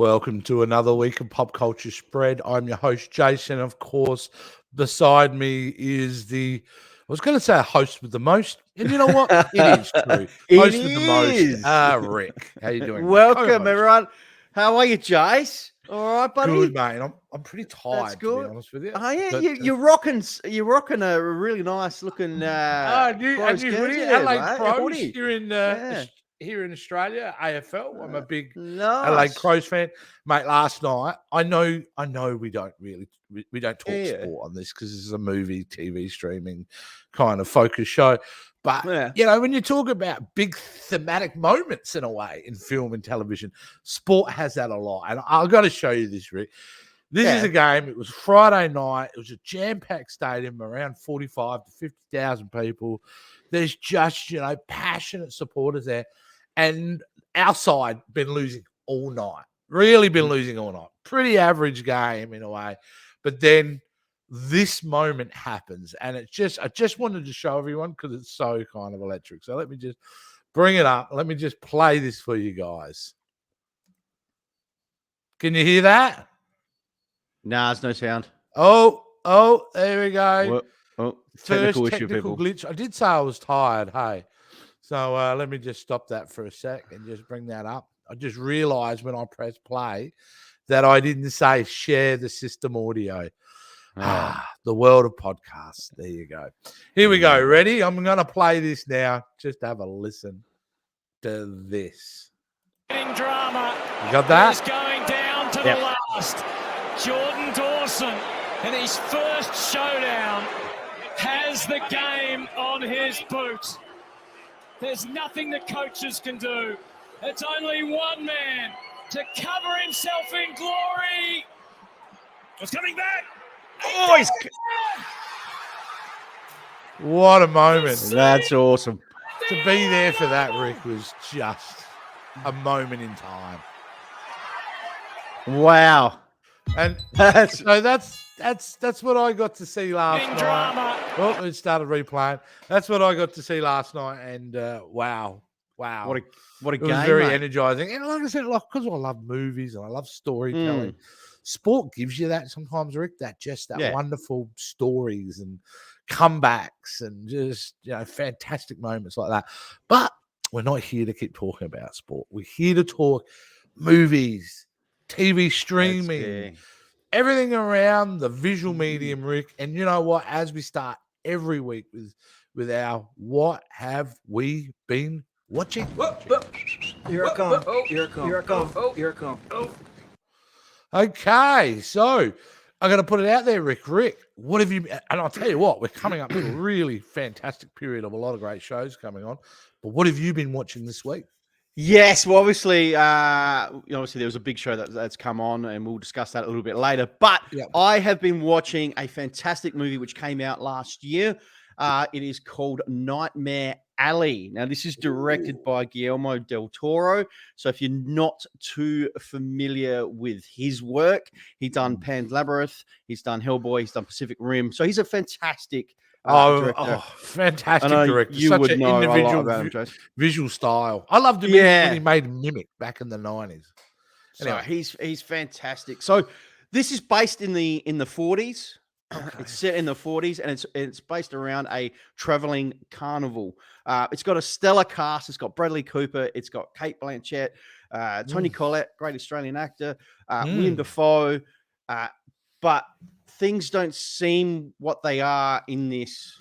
Welcome to another week of Pop Culture Spread. I'm your host, Jason. Of course, beside me is I was going to say a host with the most, and you know what? It is true. Host with the most, Rick. How you doing? Welcome, everyone. How are you, Jace? All right, buddy. Good, mate. I'm pretty tired, That's good. to be honest with you. Oh yeah, But, you're rocking a really nice looking Crows hoodie, there, LA mate. Crows Hoodie. here in Australia, AFL. I'm a big LA Nice. Crows fan, mate. Last night, I know we don't talk sport on this because this is a movie, TV streaming kind of focus show. But you know, when you talk about big thematic moments in a way in film and television, sport has that a lot. And I've got to show you this, Rick. This is a game. It was Friday night. It was a jam-packed stadium, around 45 to 50,000 people. There's just, passionate supporters there. And our side been losing all night. Really been losing all night. Pretty average game in a way. But then this moment happens. And I just wanted to show everyone because it's so kind of electric. So let me just bring it up. Let me just play this for you guys. Can you hear that? Nah, there's no sound. Oh, there we go. Technical First issue, people. glitch. I did say I was tired, hey. So let me just stop that for a sec and just bring that up. I just realized when I pressed play that I didn't say share the system audio. The world of podcasts. There you go. Here we go. Ready? I'm going to play this now. Just have a listen to this. Drama. You got that? It's going down to the last. Jordan Dawson in his first showdown has the game on his boot. There's nothing the coaches can do. It's only one man to cover himself in glory. It's coming back. Oh, he's... What a moment. That's awesome. To be there for that, Rick, was just a moment in time. Wow. And so that's what I got to see last night. Well, it started replaying. That's what I got to see last night, and wow. What a it game, was very mate. energizing. And like I said, because I love movies and I love storytelling, sport gives you that sometimes, Rick, that wonderful stories and comebacks and just, fantastic moments like that. But we're not here to keep talking about sport. We're here to talk movies, TV streaming, everything around the visual medium, Rick. And you know what? As we start every week with our What Have We Been Watching? Here I come. Here I come. Okay, so I'm going to put it out there, Rick. What have you... And I'll tell you what, we're coming up to a really fantastic period of a lot of great shows coming on. But what have you been watching this week? Yes, well, obviously there was a big show that's come on, and we'll discuss that a little bit later. But I have been watching a fantastic movie which came out last year. It is called Nightmare Alley. Now, this is directed by Guillermo del Toro. So if you're not too familiar with his work, he's done Pan's Labyrinth, he's done Hellboy, he's done Pacific Rim. So he's a fantastic director. Fantastic director. You Such would an know individual a lot about him, visual style. I loved him when he made Mimic back in the 90s. Anyway, he's fantastic. So this is based in the 40s. Okay. It's set in the 40s, and it's based around a traveling carnival. It's got a stellar cast. It's got Bradley Cooper. It's got Cate Blanchett, Toni Collette, great Australian actor, William Dafoe. But things don't seem what they are in this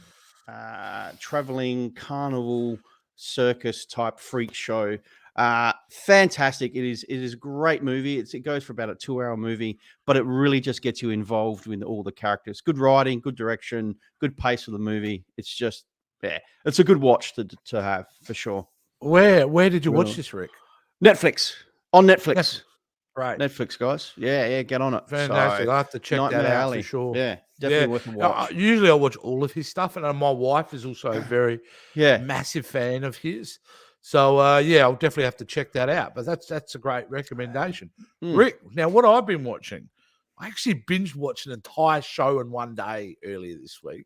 traveling carnival circus type freak show. Fantastic. It is a great movie. It goes for about a 2-hour movie, but it really just gets you involved with all the characters. Good writing, good direction, good pace of the movie. It's just, it's a good watch to have for sure. Where did you watch this, Rick? Netflix. On Netflix. Right. Netflix, guys. Yeah, get on it. Fantastic. So, I'll have to check that out for sure. Yeah, definitely worth a watch. Usually I watch all of his stuff, and my wife is also a very massive fan of his. So, I'll definitely have to check that out. But that's a great recommendation. Rick, now what I've been watching, I actually binge watched an entire show in one day earlier this week.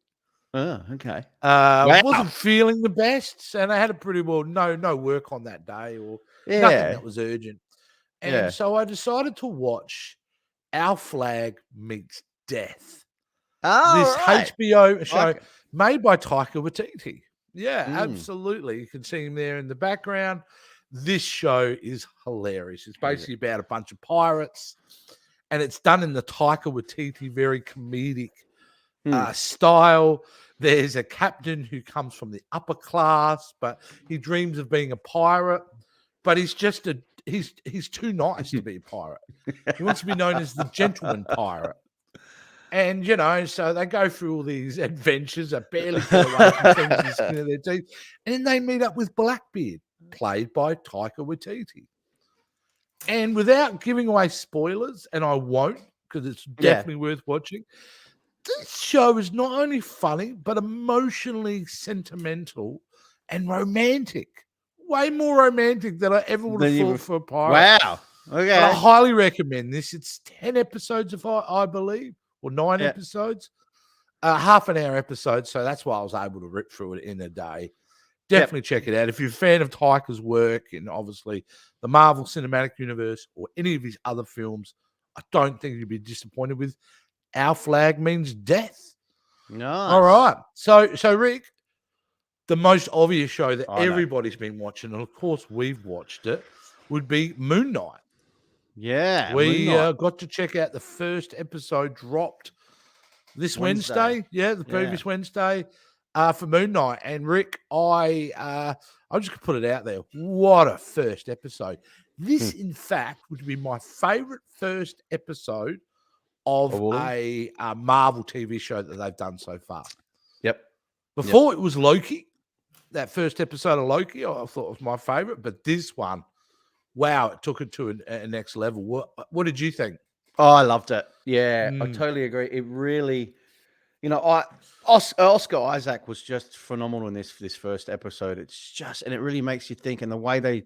Oh, okay. Wasn't feeling the best, and I had a pretty no work on that day or nothing that was urgent. And so I decided to watch Our Flag Meets Death. This HBO show made by Taika Waititi. Yeah, absolutely. You can see him there in the background. This show is hilarious. It's basically about a bunch of pirates, and it's done in the Taika Waititi very comedic style. There's a captain who comes from the upper class, but he dreams of being a pirate, but he's just he's too nice to be a pirate. He wants to be known as the gentleman pirate. And, so they go through all these adventures that barely get away from things in the skin of their teeth. And then they meet up with Blackbeard, played by Taika Waititi. And without giving away spoilers, and I won't, because it's definitely worth watching, this show is not only funny, but emotionally sentimental and romantic. Way more romantic than I ever would have thought for a pirate. Wow. Okay. But I highly recommend this. It's 10 episodes, I believe. Or 9 episodes, half an hour episodes. So that's why I was able to rip through it in a day. Definitely check it out. If you're a fan of Taika's work and obviously the Marvel Cinematic Universe or any of his other films, I don't think you'd be disappointed with Our Flag Means Death. Nice. All right. So Rick, the most obvious show that everybody's been watching, and of course we've watched it, would be Moon Knight. Yeah, we got to check out the first episode dropped this Wednesday. Yeah, the previous Wednesday for Moon Knight. And Rick, I'm just gonna put it out there. What a first episode! This, in fact, would be my favorite first episode of a Marvel TV show that they've done so far. Yep. Before it was Loki. That first episode of Loki, I thought was my favorite, but this one. Wow, it took it to a next level. What did you think? Oh, I loved it. Yeah, I totally agree. It really, Oscar Isaac was just phenomenal in this first episode. It's just, and it really makes you think, and the way they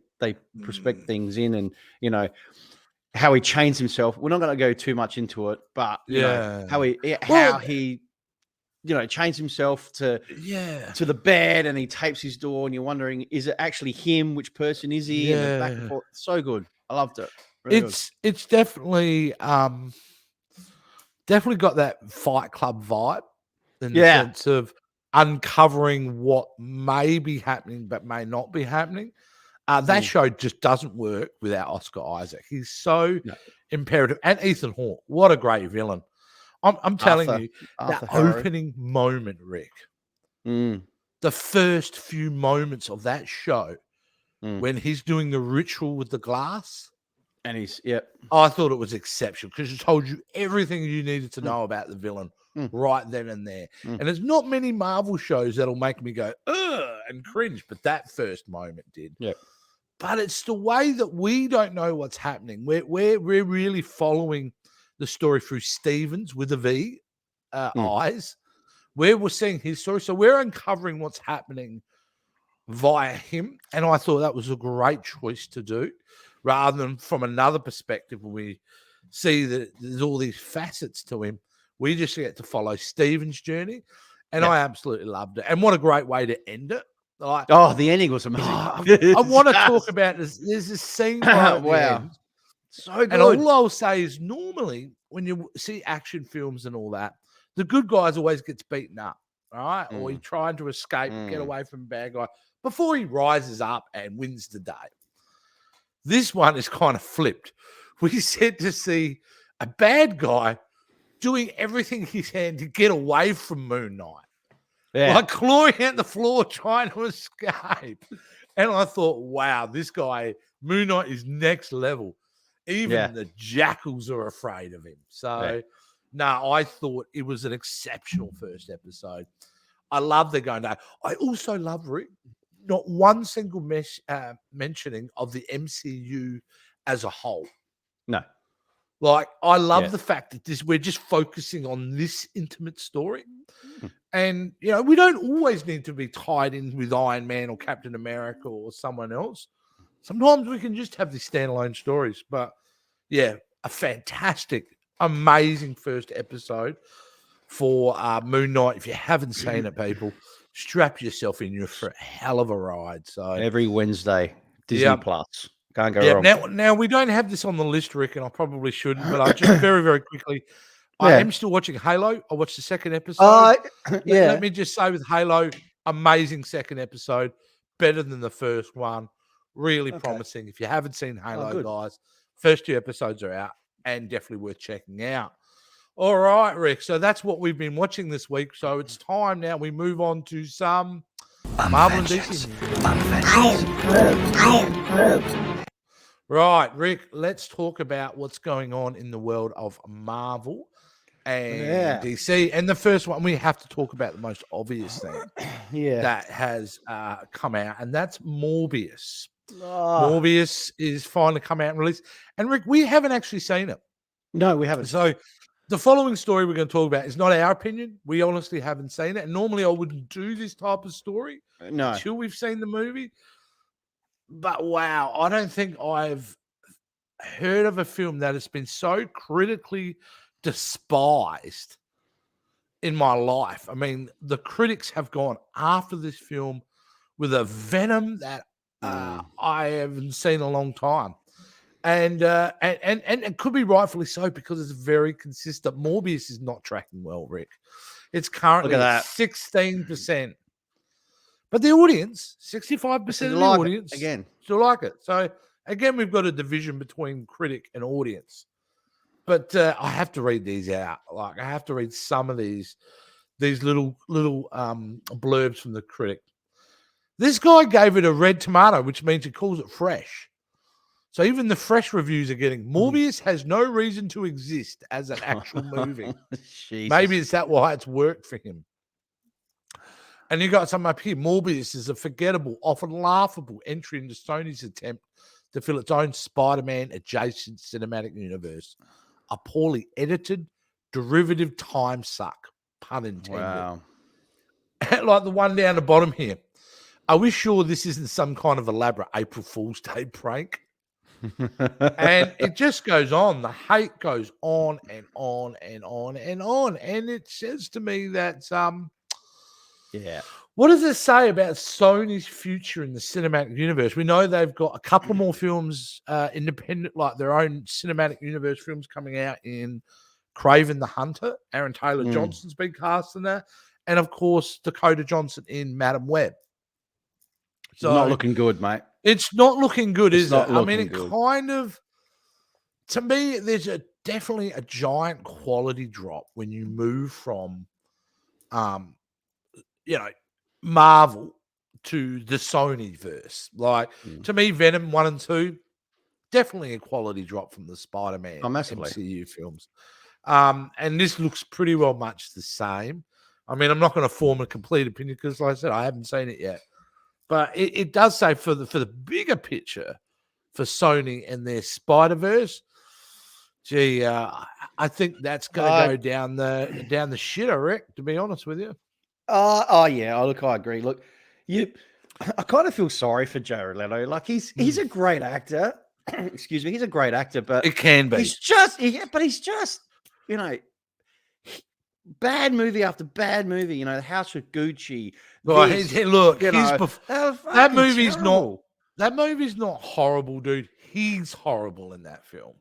prospect things in, and how he changed himself. We're not going to go too much into it, but how he changed himself to the bed, and he tapes his door, and you're wondering, is it actually him? Which person is he? And the back and forth. So good. I loved it. Really it's definitely got that Fight Club vibe in the sense of uncovering what may be happening but may not be happening. That show just doesn't work without Oscar Isaac. He's so imperative. And Ethan Hawke, what a great villain. I'm telling you, that opening moment, Rick, the first few moments of that show, when he's doing the ritual with the glass, and I thought it was exceptional because it told you everything you needed to know about the villain right then and there. And there's not many Marvel shows that'll make me go, ugh, and cringe, but that first moment did. Yeah. But it's the way that we don't know what's happening. We're really following the story through Stevens with a V eyes, where we're seeing his story. So we're uncovering what's happening via him. And I thought that was a great choice to do rather than from another perspective when we see that there's all these facets to him. We just get to follow Stevens' journey. And I absolutely loved it. And what a great way to end it. Like, the ending was amazing. I want to talk about this. There's this scene right at the end. So good. And all I'll say is normally when you see action films and all that, the good guys always gets beaten up, all right? Or he's trying to escape and get away from a bad guy before he rises up and wins the day. This one is kind of flipped. We said to see a bad guy doing everything he can to get away from Moon Knight. Yeah. Like clawing at the floor trying to escape. And I thought, wow, this guy, Moon Knight, is next level. Even the jackals are afraid of him. So, I thought it was an exceptional first episode. I love the going down. I also love, Rick, not one single mentioning of the MCU as a whole. No. Like, I love the fact that we're just focusing on this intimate story. And, we don't always need to be tied in with Iron Man or Captain America or someone else. Sometimes we can just have these standalone stories. But, a fantastic, amazing first episode for Moon Knight. If you haven't seen it, people, strap yourself in. You're for a hell of a ride. So every Wednesday, Disney Plus. Can't go wrong. Now we don't have this on the list, Rick, and I probably shouldn't, but I'll just very, very quickly. I am still watching Halo. I watched the second episode. Let me just say with Halo, amazing second episode, better than the first one. Really promising. If you haven't seen Halo, guys, first 2 episodes are out and definitely worth checking out. All right, Rick. So that's what we've been watching this week. So it's time now we move on to some Marvel and DC. Right, Rick, let's talk about what's going on in the world of Marvel and DC. And the first one, we have to talk about the most obvious thing that has come out, and that's Morbius. Morbius is finally come out and released. And Rick, we haven't actually seen it. No, we haven't. So the following story we're going to talk about is not our opinion. We honestly haven't seen it. And normally I wouldn't do this type of story until we've seen the movie. But wow, I don't think I've heard of a film that has been so critically despised in my life. I mean, the critics have gone after this film with a venom that I haven't seen in a long time. And it could be rightfully so because it's very consistent. Morbius is not tracking well, Rick. It's currently at 16%. But the audience, 65% of the audience, still like it. So, again, we've got a division between critic and audience. But I have to read these out. Like, I have to read some of these little blurbs from the critic. This guy gave it a red tomato, which means he calls it fresh. So even the fresh reviews are getting, Morbius has no reason to exist as an actual movie. Maybe it's that why it's worked for him. And you got something up here. Morbius is a forgettable, often laughable entry into Sony's attempt to fill its own Spider-Man adjacent cinematic universe. A poorly edited, derivative time suck, pun intended. Wow. Like the one down the bottom here. Are we sure this isn't some kind of elaborate April Fool's Day prank? And it just goes on. The hate goes on and on and on and on. And it says to me that what does it say about Sony's future in the cinematic universe? We know they've got a couple more films, independent, like their own cinematic universe films coming out in Kraven the Hunter. Aaron Taylor Johnson's been cast in that. And, of course, Dakota Johnson in Madam Web. So not looking good, mate. It's not looking good, is it? I mean, it kind of, to me, there's definitely a giant quality drop when you move from, Marvel to the Sony verse. Like, to me, Venom 1 and 2, definitely a quality drop from the Spider-Man MCU films. And this looks pretty well much the same. I mean, I'm not going to form a complete opinion because, like I said, I haven't seen it yet. But it does say for the bigger picture for Sony and their Spider-Verse, I think that's going to go down the shitter, Rick, to be honest with you. Look, I agree. Look, I kind of feel sorry for Jared Leto. Like he's a great actor. Excuse me, he's a great actor, but it can be. He's just, bad movie after bad movie. The House with Gucci. Well, that movie's terrible. That movie's not horrible, dude. He's horrible in that film.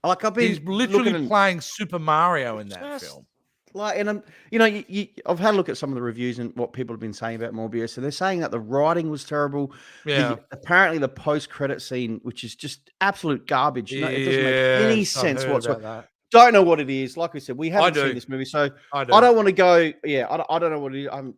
Like he's literally playing Super Mario in that film. Like, and I've had a look at some of the reviews and what people have been saying about Morbius, and they're saying that the writing was terrible. Yeah. Apparently, the post-credit scene, which is just absolute garbage. It doesn't make any sense whatsoever. Don't know what it is. Like we said, we haven't seen this movie, so I don't want to go. Yeah, I don't know what it is. Like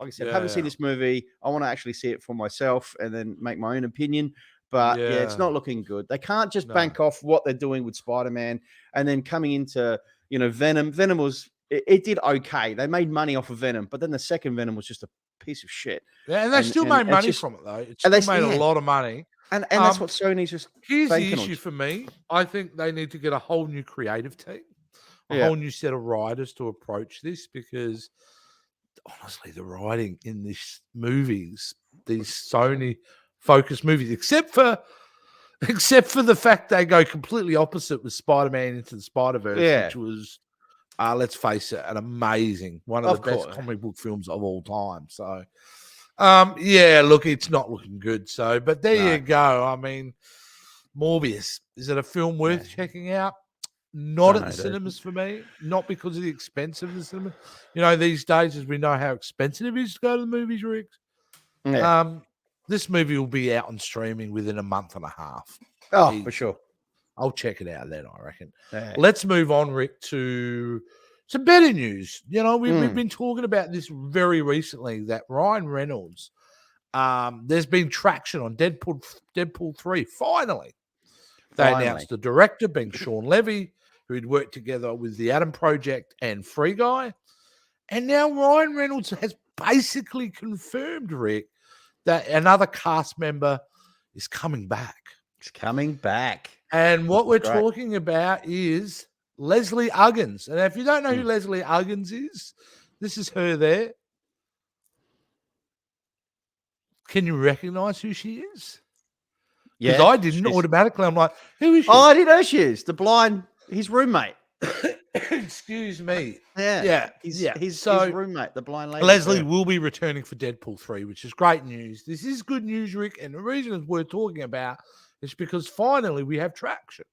I said, I haven't seen this movie. I want to actually see it for myself and then make my own opinion. But it's not looking good. They can't just bank off what they're doing with Spider-Man and then coming into Venom. Venom was it did okay. They made money off of Venom, but then the second Venom was just a piece of shit. Yeah, and they still made money from it though. It still made a lot of money. And that's what Sony's just. Here's the issue for me. I think they need to get a whole new creative team, a whole new set of writers to approach this because honestly, the writing in these movies, these Sony-focused movies, except for the fact they go completely opposite with Spider-Man Into the Spider-Verse, which was, let's face it, an amazing one of the best comic book films of all time. So. Yeah, look, it's not looking good. So, but there you go. I mean, Morbius, is it a film worth checking out? Not at the cinemas for me. Not because of the expense of the cinema. You know, these days, as we know how expensive it is to go to the movies, Rick. Yeah. This movie will be out on streaming within a month and a half. Oh, Easy. for sure. I'll check it out then, I reckon. Yeah. Let's move on, Rick, to some better news. You know, we've been talking about this very recently, that Ryan Reynolds, there's been traction on Deadpool 3. Finally. They announced the director being Sean Levy, who'd worked together with the Adam Project and Free Guy. And now Ryan Reynolds has basically confirmed, Rick, that another cast member is coming back. It's coming back. And what we're talking about is Leslie Uggams. And if you don't know who Leslie Uggams is, this is her there. Can you recognize who she is? Because I didn't automatically. I'm like, who is she? Oh, I didn't know she is. The blind, his roommate. Excuse me. Yeah. His roommate, the blind lady. Leslie will be returning for Deadpool 3, which is great news. This is good news, Rick. And the reason it's worth talking about is because finally we have traction.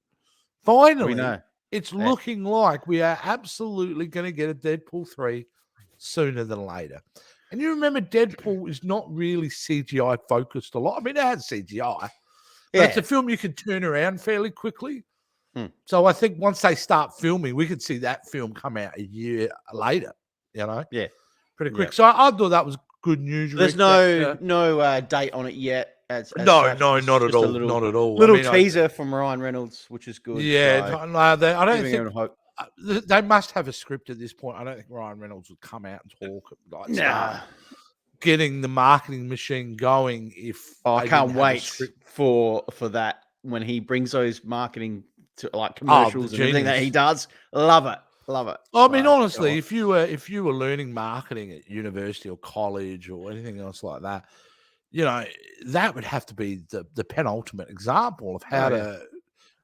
Finally, it's looking like we are absolutely going to get a Deadpool 3 sooner than later. And you remember Deadpool is not really CGI focused a lot. I mean, it has CGI. But it's a film you can turn around fairly quickly. So I think once they start filming, we could see that film come out a year later, you know? Yeah. Pretty quick. So I thought that was good news. There's Rick, no date on it yet. No, not at all. Not at all. Little teaser from Ryan Reynolds, which is good. Yeah. So I don't think... They must have a script at this point. I don't think Ryan Reynolds would come out and talk. Start getting the marketing machine going. I can't wait for that when he brings those marketing to like commercials and everything that he does. Love it. I mean, honestly, if you were learning marketing at university or college or anything else like that, you know, that would have to be the penultimate example of how to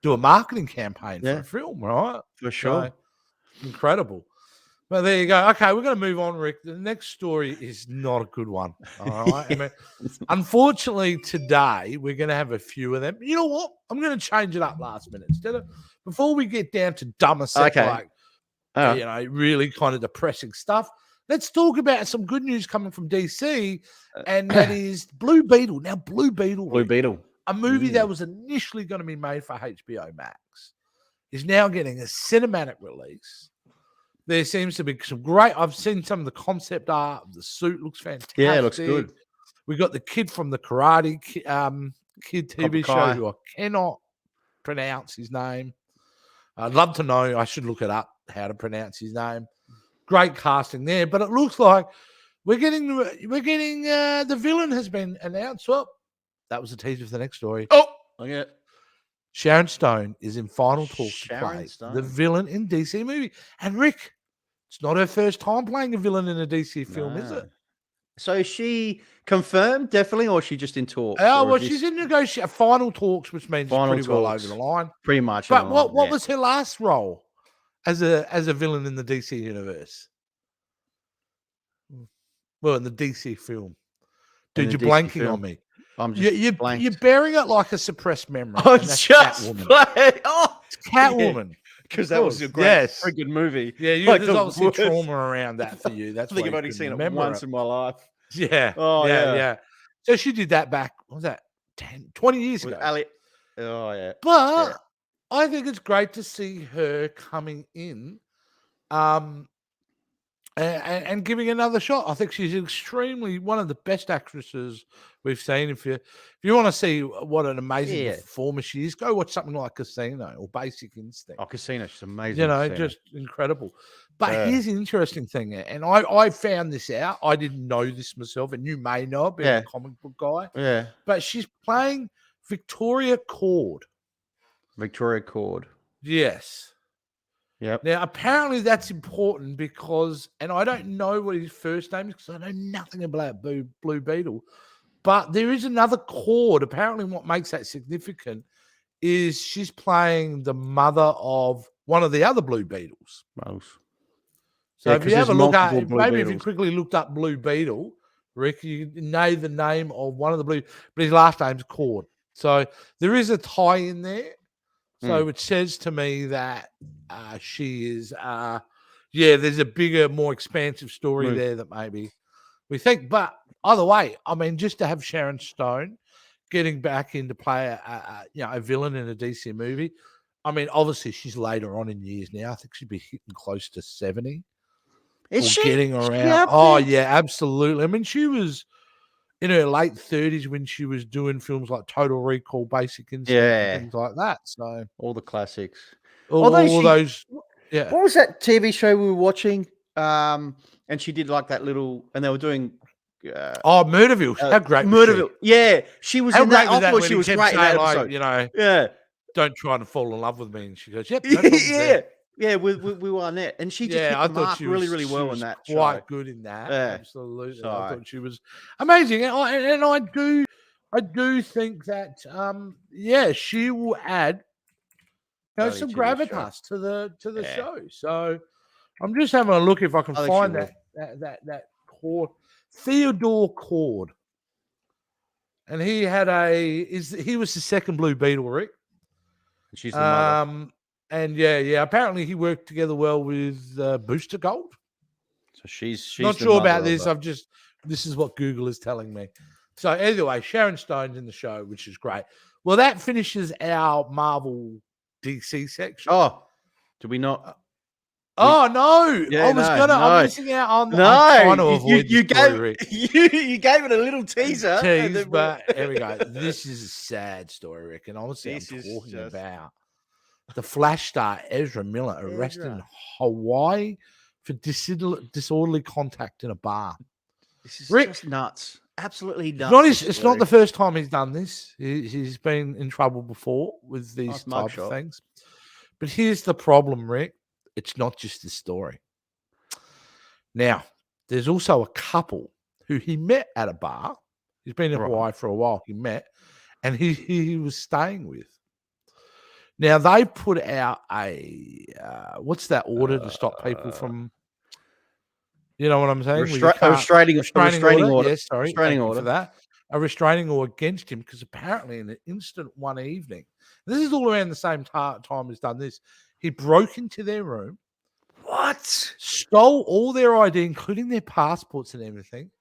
do a marketing campaign for a film, right? For sure. So, incredible. But there you go. Okay, we're going to move on, Rick. The next story is not a good one. All right. I mean, unfortunately, today we're going to have a few of them. You know what? I'm going to change it up last minute. Before we get down to dumber stuff, you know, really kind of depressing stuff, let's talk about some good news coming from DC, and that is Blue Beetle. Now, Blue Beetle, a movie that was initially going to be made for HBO Max, is now getting a cinematic release. There seems to be some great... I've seen some of the concept art. The suit looks fantastic. Yeah, it looks good. We got the kid from the Karate Kid TV show who I cannot pronounce his name. I'd love to know. I should look it up, how to pronounce his name. Great casting there. But it looks like we're getting the villain has been announced. Well, that was a teaser for the next story. Oh, okay. Sharon Stone is in final talks to play the villain in DC movie. And Rick, it's not her first time playing a villain in a DC film, is it? So is she confirmed, definitely, or is she just in talks? Oh, well, she's in final talks, which means pretty well over the line. Pretty much. But what was her last role as a villain in the DC universe? Well, in the DC film. Dude, you're blanking on me. I'm just you're bearing it like a suppressed memory. Oh, just Catwoman. It's Catwoman. Because that was a great freaking movie. Yeah, there's obviously trauma around that for you. That's I think I've only seen it once in my life. Yeah. Oh, yeah. So she did that back, what was that, 20 years ago? Oh, yeah. But I think it's great to see her coming in and giving another shot. I think she's extremely one of the best actresses we've seen. If you want to see what an amazing performer she is, go watch something like Casino or Basic Instinct. Oh, Casino, she's amazing. You know, just incredible. But here's the interesting thing, and I found this out. I didn't know this myself, and you may know it, being a comic book guy. Yeah. But she's playing Victoria Cord. Victoria Cord. Yes. Yep. Now, apparently that's important because, and I don't know what his first name is because I know nothing about Blue Beetle, but there is another Cord. Apparently what makes that significant is she's playing the mother of one of the other Blue Beetles. Most. So if you have a look at, maybe if you quickly looked up Blue Beetle, Rick, you know the name of one of the blue, but his last name's Cord. So there is a tie in there. So it says to me that she is, there's a bigger, more expansive story there that maybe we think. But either way, I mean, just to have Sharon Stone getting back into play a villain in a DC movie. I mean, obviously she's later on in years now. I think she'd be hitting close to 70. Is she getting around? Oh yeah, absolutely. I mean, she was in her late 30s when she was doing films like Total Recall, Basic Instinct, and things like that. So all the classics. All those. Yeah. What was that TV show we were watching? And she did like that little, and they were doing. Murderville. How great! Murderville. Yeah, she was in that. I thought she was great in that episode. Don't try to fall in love with me. And she goes, "Yep." Yeah, with Arnett, and she just hit the mark really, really well in that. Quite good in that. Yeah. Absolutely. So, I thought she was amazing, and I do think that she will add some gravitas to the show. So I'm just having a look if I can find that Cord, Theodore Cord, and he was the second Blue Beetle, Rick. She's the mother. And apparently he worked together well with Booster Gold. So she's not sure about this. This is what Google is telling me. So anyway, Sharon Stone's in the show, which is great. Well, that finishes our Marvel DC section. Oh, did we not? No. Yeah, I'm missing out on no. I'm trying to avoid you gave it a little teaser. But here we go. This is a sad story, Rick. And honestly, I'm talking about the Flash star Ezra Miller arrested in Hawaii for disorderly contact in a bar. This is just nuts. Absolutely nuts. It's not the first time he's done this. He's been in trouble before with these types of things. But here's the problem, Rick. It's not just this story. Now, there's also a couple who he met at a bar. He's been in Hawaii for a while. He met, and he was staying with. Now, they put out a, what's that order to stop people from, you know what I'm saying? A restraining order. Yes, sorry. Restraining order. For that. A restraining order against him because apparently in an instant one evening, this is all around the same time he's done this, he broke into their room. What? Stole all their ID, including their passports and everything,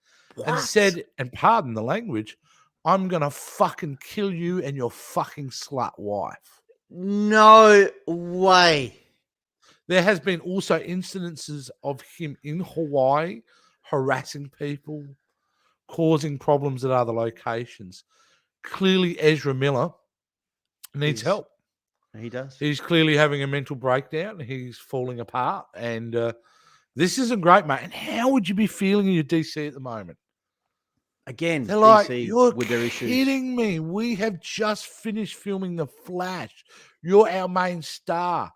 and said, and pardon the language, I'm going to fucking kill you and your fucking slut wife. No way. There has been also incidences of him in Hawaii harassing people, causing problems at other locations. Clearly, Ezra Miller needs help. He does. He's clearly having a mental breakdown. He's falling apart. And this isn't great, mate. And how would you be feeling in your DC at the moment? Again, they're like, DC you're with their issues. Kidding me. We have just finished filming The Flash. You're our main star.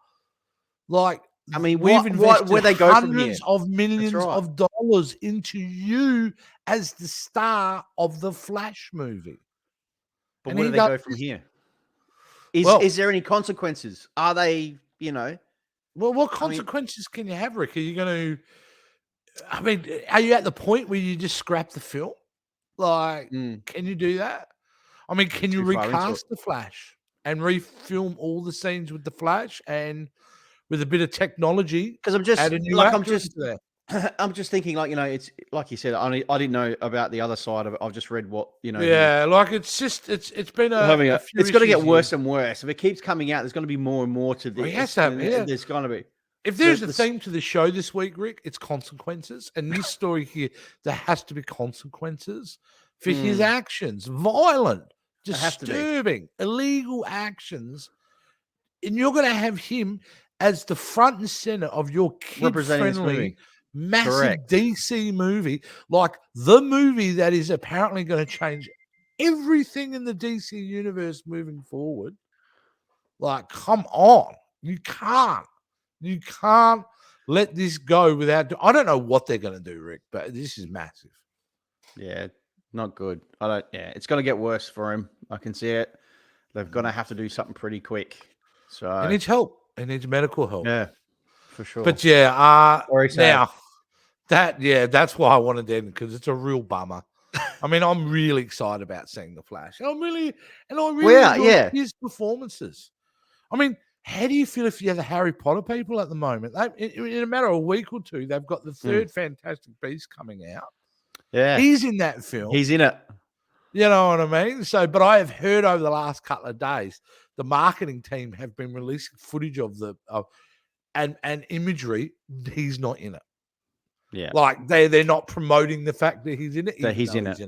Like, I mean, we've invested where they go hundreds of millions of dollars into you as the star of the Flash movie. But where do they go from here? Is there any consequences? Are they, Well, what consequences can you have, Rick? Are you going to, are you at the point where you just scrap the film? Like, can you do that? I mean, can you recast the Flash and refilm all the scenes with the Flash and with a bit of technology? Because I'm just I'm just thinking, it's like you said. I didn't know about the other side of it. I've just read what Yeah, like it's been it's going to get worse and worse. If it keeps coming out, there's going to be more and more to this. There's going to be. If there's a theme to the show this week, Rick, it's consequences. And this story here, there has to be consequences for his actions. Violent, disturbing, illegal actions. And you're going to have him as the front and center of your kid-friendly, massive DC movie. Like the movie that is apparently going to change everything in the DC universe moving forward. Like, come on. You can't let this go without. I don't know what they're going to do, Rick, but this is massive. Yeah, not good. It's going to get worse for him. I can see it. They're going to have to do something pretty quick. So he needs help. He needs medical help. Yeah, for sure. But now That's why I wanted to end, because it's a real bummer. I mean, I'm really excited about seeing The Flash. I really enjoy his performances. I mean, how do you feel if you're the Harry Potter people at the moment? In a matter of a week or two, they've got the third Fantastic Beast coming out. Yeah. He's in that film. He's in it. You know what I mean? So, but I have heard over the last couple of days, the marketing team have been releasing footage of and imagery. He's not in it. Yeah. Like they're not promoting the fact that he's in it. That he's in it.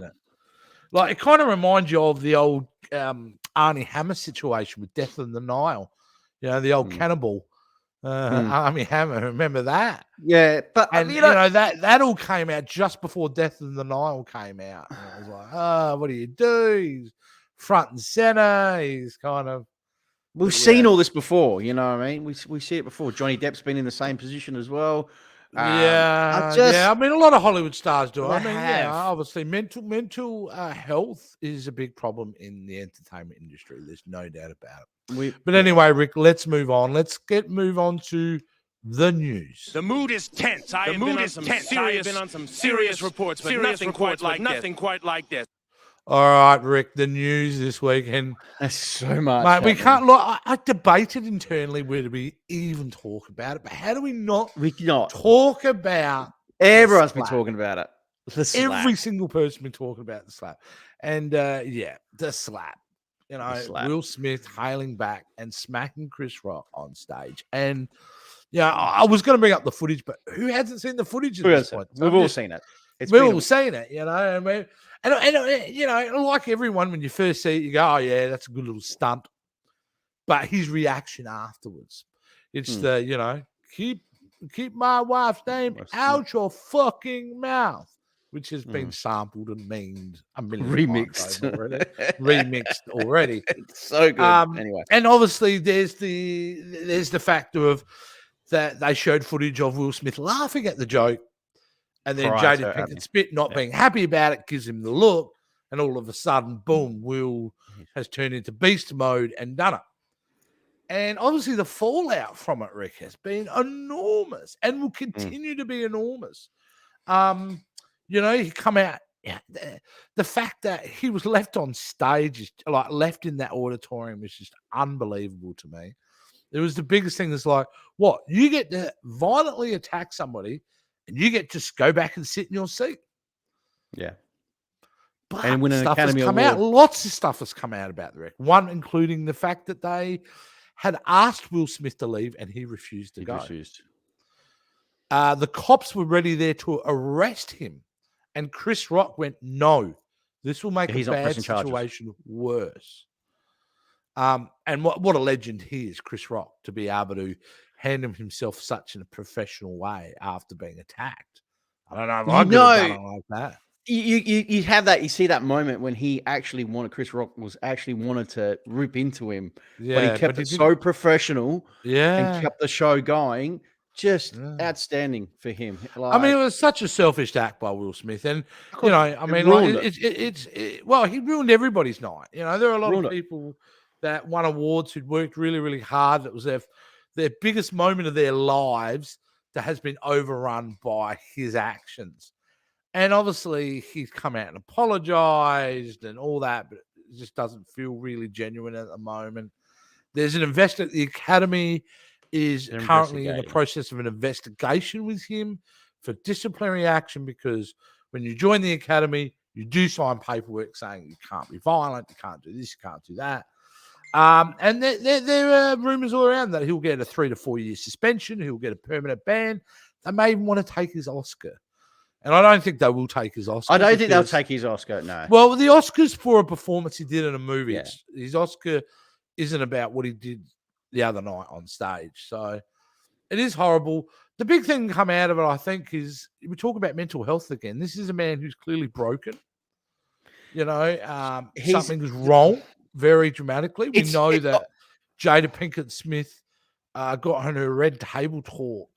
Like it kind of reminds you of the old Arnie Hammer situation with Death in the Nile. You know, the old cannibal Armie Hammer. Remember that? Yeah, but and you know that all came out just before Death in the Nile came out. And I was like, oh, what do you do? He's front and center. He's kind of. We've seen all this before. You know what I mean? We see it before. Johnny Depp's been in the same position as well. I mean, a lot of Hollywood stars do. I mean, obviously, mental health is a big problem in the entertainment industry. There's no doubt about it. But anyway, Rick, let's move on. Let's move on to the news. The mood is tense. I have been on some serious reports, but nothing quite like this. All right, Rick, the news this weekend. There's so much. Mate, we can't look. I debated internally whether we even talk about it, but how do we not? We cannot talk about. Everyone's been talking about it. Every single person been talking about the slap, and the slap. You know, Will Smith hailing back and smacking Chris Rock on stage, and I was going to bring up the footage, but who hasn't seen the footage at this point? We've all seen it. We've all seen it, you know. And you know, like everyone, when you first see it, you go, "Oh yeah, that's a good little stunt." But his reaction afterwards, it's keep my wife's name out your fucking mouth, which has been sampled and memed a million remixed already. It's so good. Anyway, and obviously there's the factor of that they showed footage of Will Smith laughing at the joke. And then Jada Pinkett Smith not being happy about it gives him the look, and all of a sudden, boom, Will has turned into beast mode and done it. And obviously the fallout from it, Rick, has been enormous and will continue to be enormous. You know, he come out, the fact that he was left on stage, like left in that auditorium, is just unbelievable to me. It was the biggest thing. That's like, what? You get to violently attack somebody, and you get to go back and sit in your seat. Yeah. But and when stuff has come out. Lots of stuff has come out about the wreck. One, including the fact that they had asked Will Smith to leave and he refused to go. The cops were ready there to arrest him. And Chris Rock went, no, this will make a bad situation worse. And what a legend he is, Chris Rock, to be able to handle himself such in a professional way after being attacked. I don't know if I could have done it like that. You have that. You see that moment when he actually Chris Rock wanted to rip into him, but he kept it so professional, and kept the show going. Just outstanding for him. Like, I mean, it was such a selfish act by Will Smith, and you know, I mean, like, he ruined everybody's night. You know, there are a lot of people that won awards who'd worked really, really hard. That was their biggest moment of their lives that has been overrun by his actions. And obviously he's come out and apologized and all that, but it just doesn't feel really genuine at the moment. There's an the Academy is currently in the process of an investigation with him for disciplinary action, because when you join the Academy, you do sign paperwork saying you can't be violent, you can't do this, you can't do that. And there are rumors all around that he'll get a 3 to 4 year suspension. He'll get a permanent ban. They may even want to take his Oscar. And I don't think they will take his Oscar. I don't think they'll take his Oscar, no. Well, the Oscar's for a performance he did in a movie. Yeah. His Oscar isn't about what he did the other night on stage. So it is horrible. The big thing come out of it, I think, is we talk about mental health again. This is a man who's clearly broken. You know, something's wrong. Very dramatically. We know that Jada Pinkett Smith got on her red table talk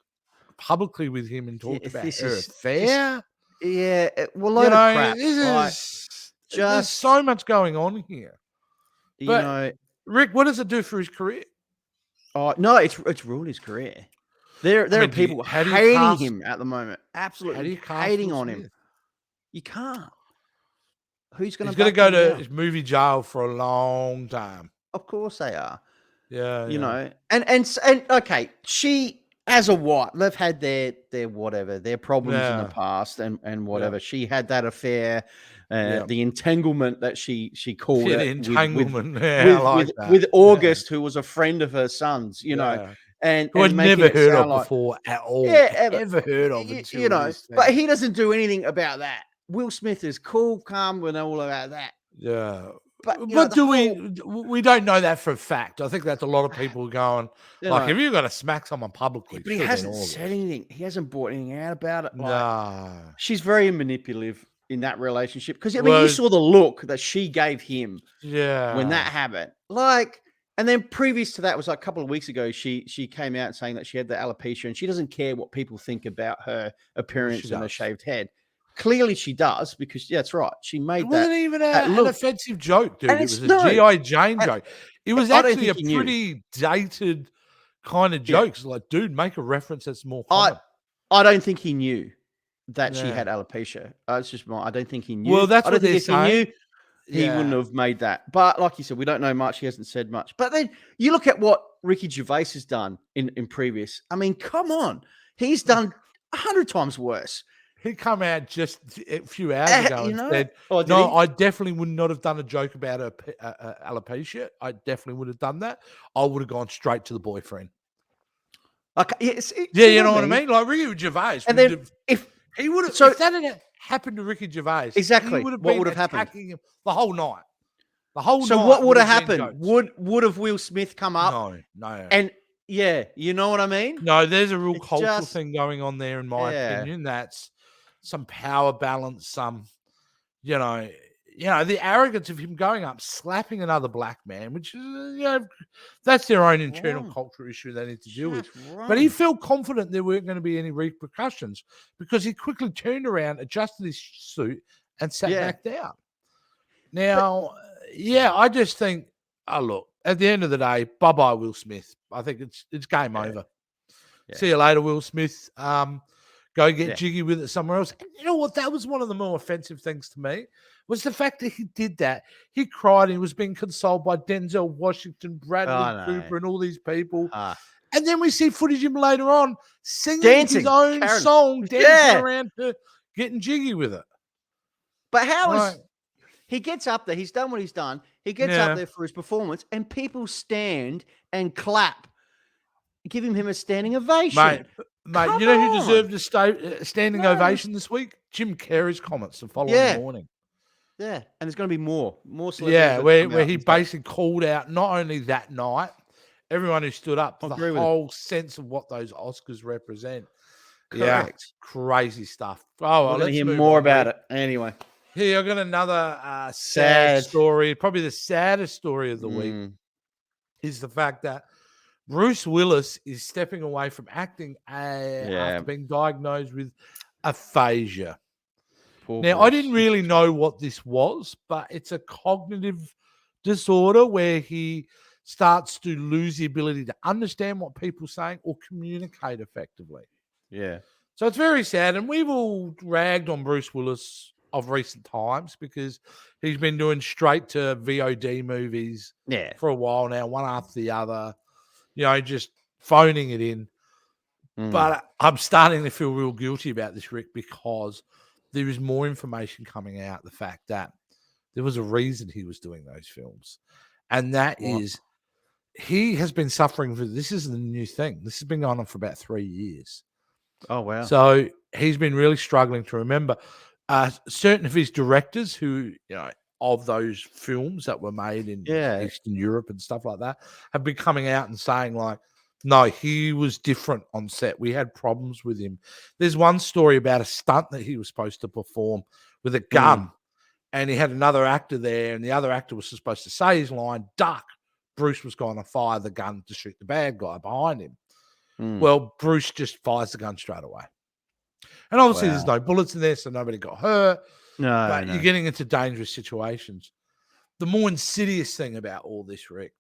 publicly with him and talked about her affair. Well, crap. There's so much going on here. But, Rick, what does it do for his career? Oh no, it's ruined his career. There are people hating him at the moment. Absolutely hating on him. You can't. Who's going to? He's going to go to movie jail for a long time. Of course they are. Yeah, you know, and okay, she as a wife, they've had their whatever, their problems in the past and whatever. She had that affair, the entanglement that she called it, entanglement with August, who was a friend of her son's, you know, and who I'd never heard of before at all. Ever heard of until you know, but he doesn't do anything about that. Will Smith is cool, calm, and all about that. Yeah. But do we don't know that for a fact. I think that's a lot of people going, like, if you're going to smack someone publicly. But he hasn't said anything. He hasn't brought anything out about it. Like, she's very manipulative in that relationship. Because, I mean, you saw the look that she gave him when that happened. Like, and then previous to that was like a couple of weeks ago, she came out saying that she had the alopecia and she doesn't care what people think about her appearance and her shaved head. Clearly she does, because that's right. She made that. It wasn't even an offensive joke, dude. It was a G.I. Jane joke. It was actually a pretty dated kind of joke. It's like, dude, make a reference that's more common. I don't think he knew that she had alopecia. It's just I don't think he knew. Well, that's what they're saying. He wouldn't have made that. But like you said, we don't know much. He hasn't said much. But then you look at what Ricky Gervais has done in previous. I mean, come on. He's done 100 times worse. He come out just a few hours ago and said, "No, I definitely would not have done a joke about alopecia. I definitely would have done that. I would have gone straight to the boyfriend." Okay, you know what I mean? Like Ricky Gervais. And then if he would have, if that had happened to Ricky Gervais, exactly, what would have happened? Him the whole night. The whole night. So what would have happened? Would have Will Smith come up? No. And yeah, you know what I mean? No, there's a real cultural thing going on there, in my opinion. That's some power balance, some, you know, the arrogance of him going up, slapping another black man, which is, that's their own internal culture issue they need to deal with. But he felt confident there weren't going to be any repercussions because he quickly turned around, adjusted his suit, and sat back down. Now, I just think, look, at the end of the day, bye-bye, Will Smith. I think it's game over. Yeah. See you later, Will Smith. Go get jiggy with it somewhere else. And you know what? That was one of the more offensive things to me, was the fact that he did that. He cried. He was being consoled by Denzel Washington, Bradley Cooper, and all these people. And then we see footage of him later on singing his own song, dancing around to getting jiggy with it. But how is he gets up there? He's done what he's done. He gets up there for his performance, and people stand and clap, giving him a standing ovation. Mate, you know who deserved a standing ovation this week? Jim Carrey's comments the following morning. Yeah, and there's going to be more celebrities. Yeah, where he basically called out not only that night, everyone who stood up, the whole sense of what those Oscars represent. Correct. Yeah, crazy stuff. Oh, well, let's hear more about it. Anyway. Here, I've got another sad story. Probably the saddest story of the week is the fact that Bruce Willis is stepping away from acting after being diagnosed with aphasia. I didn't really know what this was, but it's a cognitive disorder where he starts to lose the ability to understand what people are saying or communicate effectively. Yeah. So it's very sad, and we've all ragged on Bruce Willis of recent times because he's been doing straight to VOD movies for a while now, one after the other. Just phoning it in. But I'm starting to feel real guilty about this, Rick, because there is more information coming out. The fact that there was a reason he was doing those films. And that is he has been suffering for this. Is the new thing. This has been going on for about 3 years. Oh, wow. So he's been really struggling to remember. Certain of his directors who, of those films that were made in Eastern Europe and stuff like that have been coming out and saying, like, no, he was different on set. We had problems with him. There's one story about a stunt that he was supposed to perform with a gun, and he had another actor there, and the other actor was supposed to say his line, duck. Bruce was going to fire the gun to shoot the bad guy behind him. Well, Bruce just fires the gun straight away. And obviously there's no bullets in there, so nobody got hurt. But you're getting into dangerous situations. The more insidious thing about all this, Rick,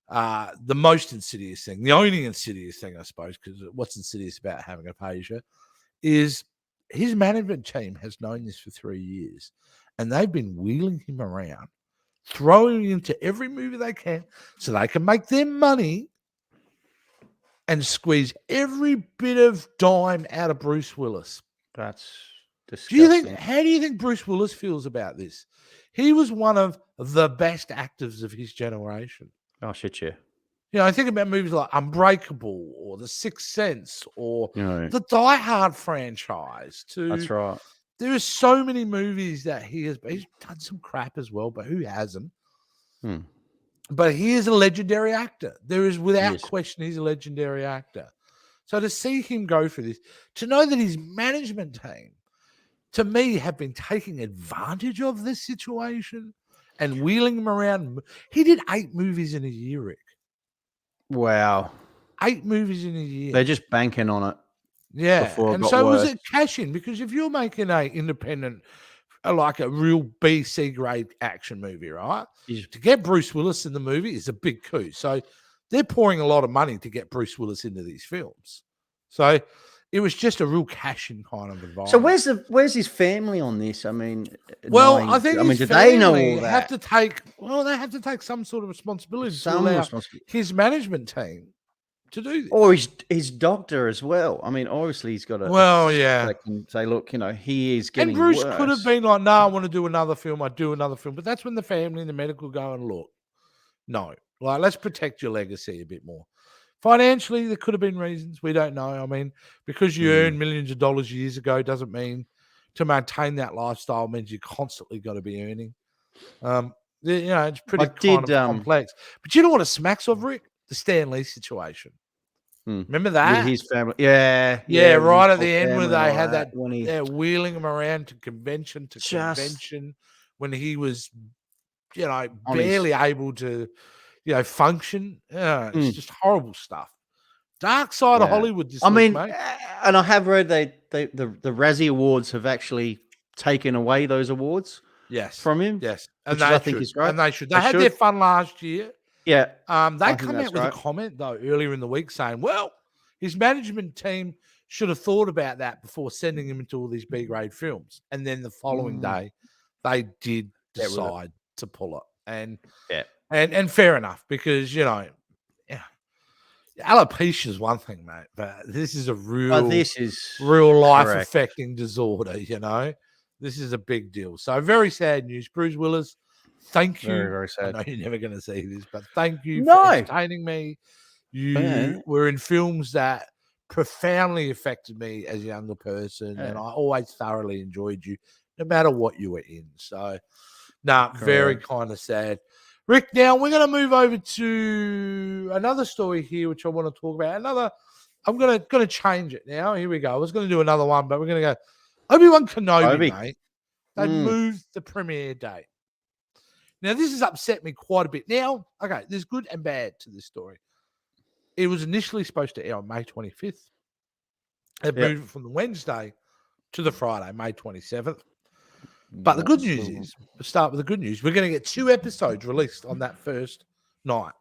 the most insidious thing, the only insidious thing, I suppose, because what's insidious about having aphasia is his management team has known this for 3 years, and they've been wheeling him around, throwing him into every movie they can so they can make their money and squeeze every bit of dime out of Bruce Willis. That's disgusting. How do you think Bruce Willis feels about this? He was one of the best actors of his generation. Oh, shit, yeah. You know, I think about movies like Unbreakable or The Sixth Sense or Right. the Die Hard franchise. That's right. There are so many movies that he's done some crap as well, but who hasn't? But he is a legendary actor. There is, without question, he's a legendary actor. So to see him go for this, to know that his management team, to me, have been taking advantage of this situation and wheeling him around. He did 8 movies in a year, Rick. Wow. 8 movies in a year. They're just banking on it. Yeah. And so worse. was it cash in? Because if you're making a independent, like a real BC grade action movie, right? To get Bruce Willis in the movie is a big coup. So they're pouring a lot of money to get Bruce Willis into these films. So it was just a real cash-in kind of environment. So where's his family on this? I mean, I think do they know all that? Have to take some sort of responsibility to allow his management team to do this. Or his doctor as well. I mean, obviously he's got to. Well, yeah. They can say, look, he is getting. And Bruce worse. could have been like, "No, I want to do another film. I do another film." But that's when the family and the medical go and look. No, like let's protect your legacy a bit more. Financially, there could have been reasons. We don't know. I mean, because you earned millions of dollars years ago doesn't mean to maintain that lifestyle means you constantly got to be earning. It's pretty complex. But you know what it smacks of, Rick? The Stan Lee situation. Remember that? With his family. Yeah. Right at the end where they had that, they're wheeling him around to convention to convention when he was, barely able to, function. It's just horrible stuff. Dark side of Hollywood this week, mate. And I have read the Razzie Awards have actually taken away those awards from him. Yes. And I think is great. And they should. They had their fun last year. Yeah. They come out with a comment, though, earlier in the week saying, well, his management team should have thought about that before sending him into all these B-grade films. And then the following day, they did decide to pull it. And fair enough, because, alopecia is one thing, mate, but this is a real life-affecting disorder, This is a big deal. So very sad news. Bruce Willis, thank you. Very, very sad. I know you're never going to see this, but thank you for entertaining me. You were in films that profoundly affected me as a younger person, and I always thoroughly enjoyed you, no matter what you were in. So, very kind of sad. Rick, now we're going to move over to another story here, which I want to talk about. I'm going to change it now. Here we go. I was going to do another one, but we're going to go ObiWan Kenobi, mate. They moved the premiere date. Now, this has upset me quite a bit. Now, okay, there's good and bad to this story. It was initially supposed to air on May 25th. They moved it from the Wednesday to the Friday, May 27th. But the good news is, we'll start with the good news. We're going to get 2 episodes released on that first night.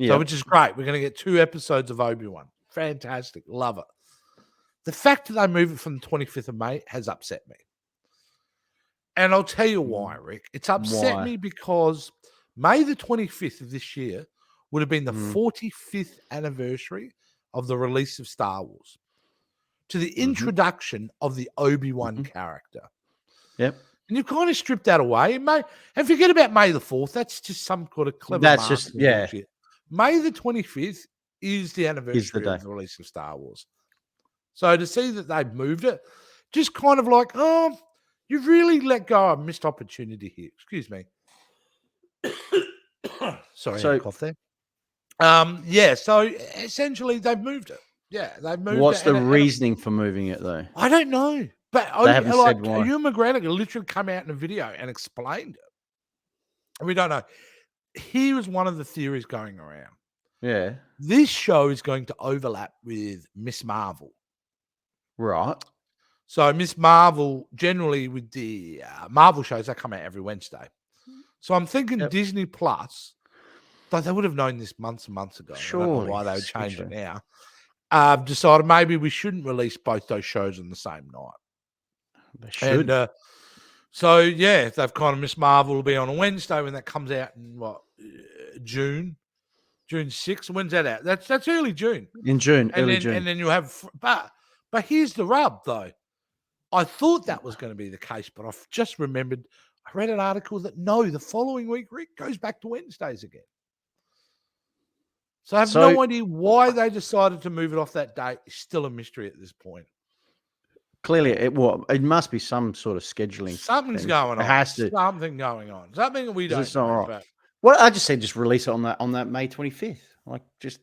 So, which is great. We're going to get 2 episodes of ObiWan. Fantastic. Love it. The fact that they move it from the 25th of May has upset me. And I'll tell you why, Rick. It's upset me because May the 25th of this year would have been the 45th anniversary of the release of Star Wars, to the introduction of the Obi-Wan character. Yep. And you've kind of stripped that away. And forget about May the 4th. That's just some kind of clever bullshit. May the 25th is the anniversary of the release of Star Wars. So to see that they've moved it, just kind of like, you've really let go of a missed opportunity here. Excuse me. Sorry, I coughed there. So essentially they've moved it. Yeah, they've moved it. What's the reasoning for moving it, though? I don't know. But they haven't said why. Ewan McGregor literally come out in a video and explained it. And we don't know. Here is one of the theories going around. Yeah. This show is going to overlap with Miss Marvel. Right. So Miss Marvel, generally with the Marvel shows, they come out every Wednesday. So I'm thinking Disney Plus they would have known this months and months ago. Surely. I don't know why they would change it now. Decided maybe we shouldn't release both those shows on the same night. They should. And, so yeah, they've kind of Miss Marvel will be on a Wednesday when that comes out in June 6th. When's that out? That's early June. In June, and early then, June. And then you'll have, but here's the rub though. I thought that was going to be the case, but I've just remembered. I read an article that the following week Rick goes back to Wednesdays again. So I have no idea why they decided to move it off that date. It's still a mystery at this point. Clearly, it must be some sort of scheduling. Something's going on. It has to. Something going on. Something that we don't It's not know right. about. Well, I just said just release it on that May 25th. Like just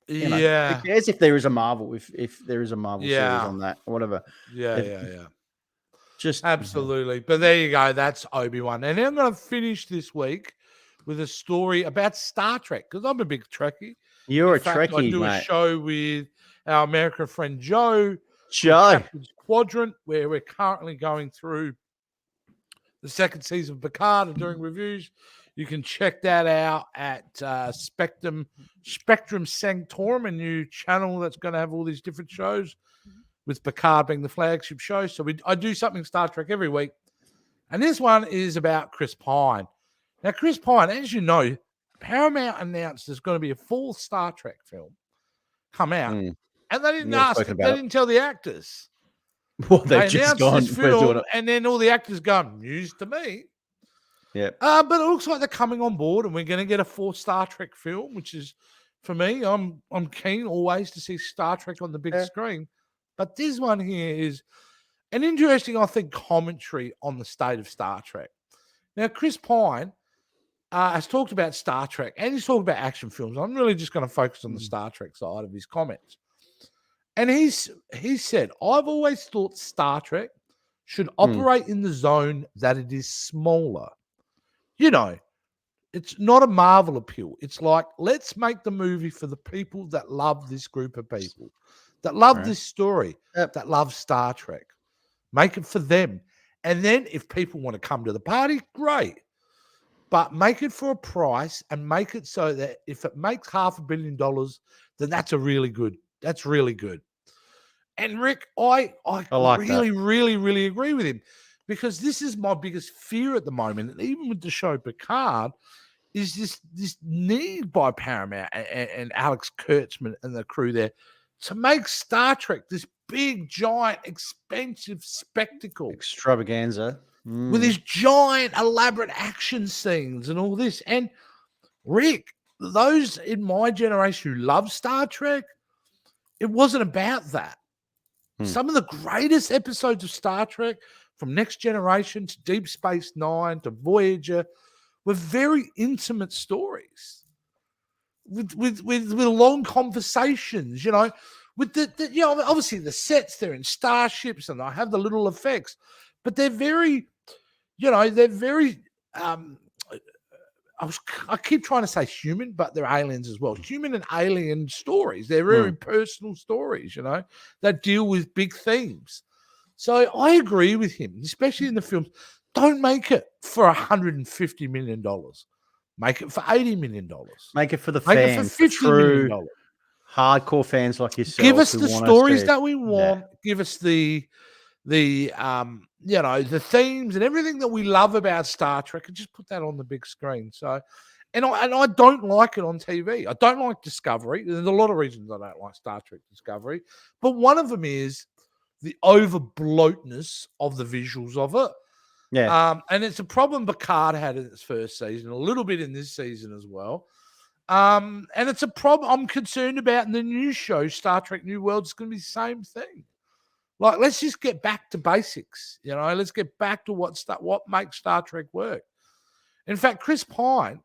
as if there is a Marvel, if there is a Marvel series on that, or whatever. Yeah. Just absolutely. But there you go. That's ObiWan. And then I'm going to finish this week with a story about Star Trek because I'm a big Trekkie. You're a Trekkie, I do mate. a show with our American friend Joe. Quadrant, where we're currently going through the second season of Picard and doing reviews. You can check that out at Spectrum Sanctorum, a new channel that's going to have all these different shows, with Picard being the flagship show. So I do something Star Trek every week. And this one is about Chris Pine. Now, Chris Pine, as you know, Paramount announced there's going to be a full Star Trek film come out. And they didn't they didn't tell the actors. Well, they just gone this film, and then all the actors gone, news to me. Yeah. But it looks like they're coming on board, and we're going to get a full Star Trek film, which is, for me, I'm keen always to see Star Trek on the big screen. But this one here is an interesting, I think, commentary on the state of Star Trek. Now, Chris Pine has talked about Star Trek, and he's talked about action films. I'm really just going to focus on the Star Trek side of his comments. And he said, I've always thought Star Trek should operate in the zone that it is smaller. You know, it's not a Marvel appeal. It's like, let's make the movie for the people that love this group of people, that love this story, that love Star Trek. Make it for them. And then if people want to come to the party, great. But make it for a price and make it so that if it makes $500 million, then that's really good. And Rick, I like really, really, really agree with him because this is my biggest fear at the moment. And even with the show Picard, is this need by Paramount and Alex Kurtzman and the crew there to make Star Trek this big, giant, expensive spectacle. Extravaganza. With these giant, elaborate action scenes and all this. And Rick, those in my generation who love Star Trek, it wasn't about that. Some of the greatest episodes of Star Trek, from Next Generation to Deep Space Nine to Voyager, were very intimate stories with long conversations. You know, with the obviously the sets, they're in starships and they have the little effects, but they're very, I keep trying to say human, but they're aliens as well. Human and alien stories. They're very personal stories, that deal with big themes. So I agree with him, especially in the films. Don't make it for $150 million. Make it for $80 million. Make it for the Make fans. it for $50 million. Hardcore fans like yourself. Give us the stories that we want. Yeah. Give us the themes and everything that we love about Star Trek, and just put that on the big screen. So, and I don't like it on TV. I don't like Discovery. There's a lot of reasons I don't like Star Trek Discovery, but one of them is the over bloatness of the visuals of it. Yeah. And it's a problem Picard had in its first season, a little bit in this season as well. And it's a problem I'm concerned about in the new show, Star Trek New World. It's going to be the same thing. Like, let's just get back to basics. Let's get back to what makes Star Trek work. In fact, Chris Pine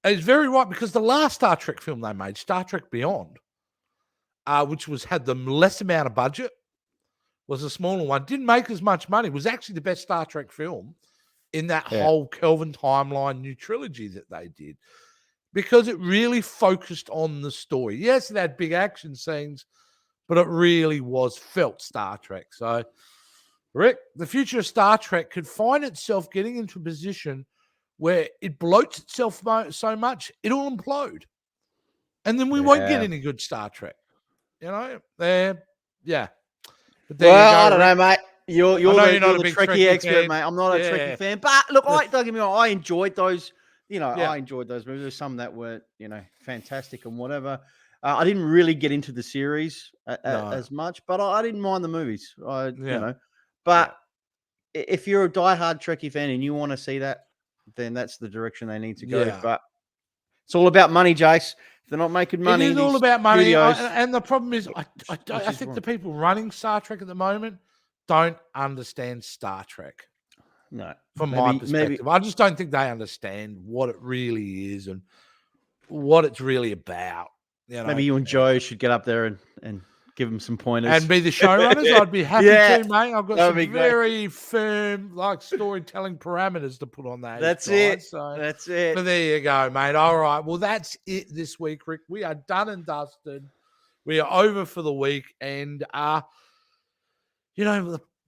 is very right, because the last Star Trek film they made, Star Trek Beyond, which had the less amount of budget, was a smaller one, didn't make as much money, was actually the best Star Trek film in that whole Kelvin timeline new trilogy that they did, because it really focused on the story. Yes, it had big action scenes, but it really felt Star Trek. So, Rick, the future of Star Trek could find itself getting into a position where it bloats itself so much, it'll implode. And then we won't get any good Star Trek. You know? Yeah. But I don't know, mate. You're the Trekkie expert, mate. I'm not a Trekkie fan. But look, don't get me wrong, I enjoyed those. I enjoyed those movies. There's some that weren't, fantastic and whatever. I didn't really get into the series as much, but I didn't mind the movies. But if you're a diehard Trekkie fan and you want to see that, then that's the direction they need to go. Yeah. But it's all about money, Jace. If they're not making money, it is all about money. And the problem is, I think the people running Star Trek at the moment don't understand Star Trek. No, from my perspective, I just don't think they understand what it really is and what it's really about. Maybe you and Joe should get up there and give them some pointers and be the showrunners. I'd be happy to, mate. I've got some very firm storytelling parameters to put on that. That's it. That's it. So there you go, mate. All right. Well, that's it this week, Rick. We are done and dusted. We are over for the week, and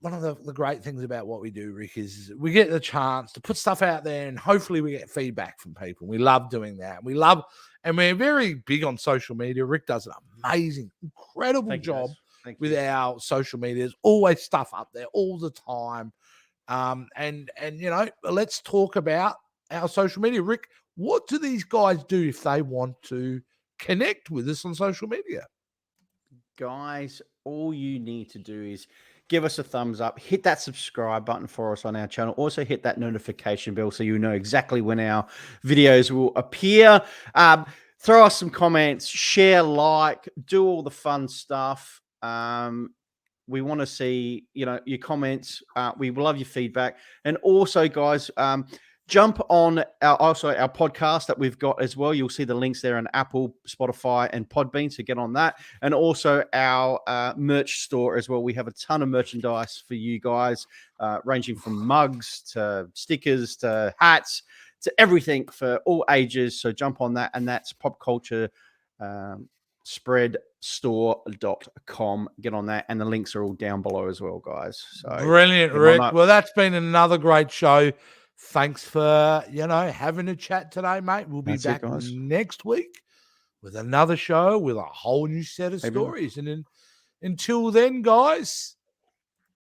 one of the great things about what we do, Rick, is we get the chance to put stuff out there and hopefully we get feedback from people. We love doing that. And we're very big on social media. Rick does an amazing, incredible job with our social media. There's always stuff up there all the time. And let's talk about our social media. Rick, what do these guys do if they want to connect with us on social media? Guys, all you need to do is give us a thumbs up, hit that subscribe button for us on our channel. Also hit that notification bell so you know exactly when our videos will appear. Throw us some comments, share, like, do all the fun stuff. We want to see, your comments. We love your feedback. And also, guys, jump on our podcast that we've got as well. You'll see the links there on Apple, Spotify, and Podbean. So get on that. And also our merch store as well. We have a ton of merchandise for you guys, ranging from mugs to stickers to hats to everything for all ages. So jump on that. And that's popculturespreadstore.com. Get on that. And the links are all down below as well, guys. So brilliant, Rick. Well, that's been another great show. Thanks for, having a chat today, mate. We'll be back next week with another show with a whole new set of stories. And until then, guys,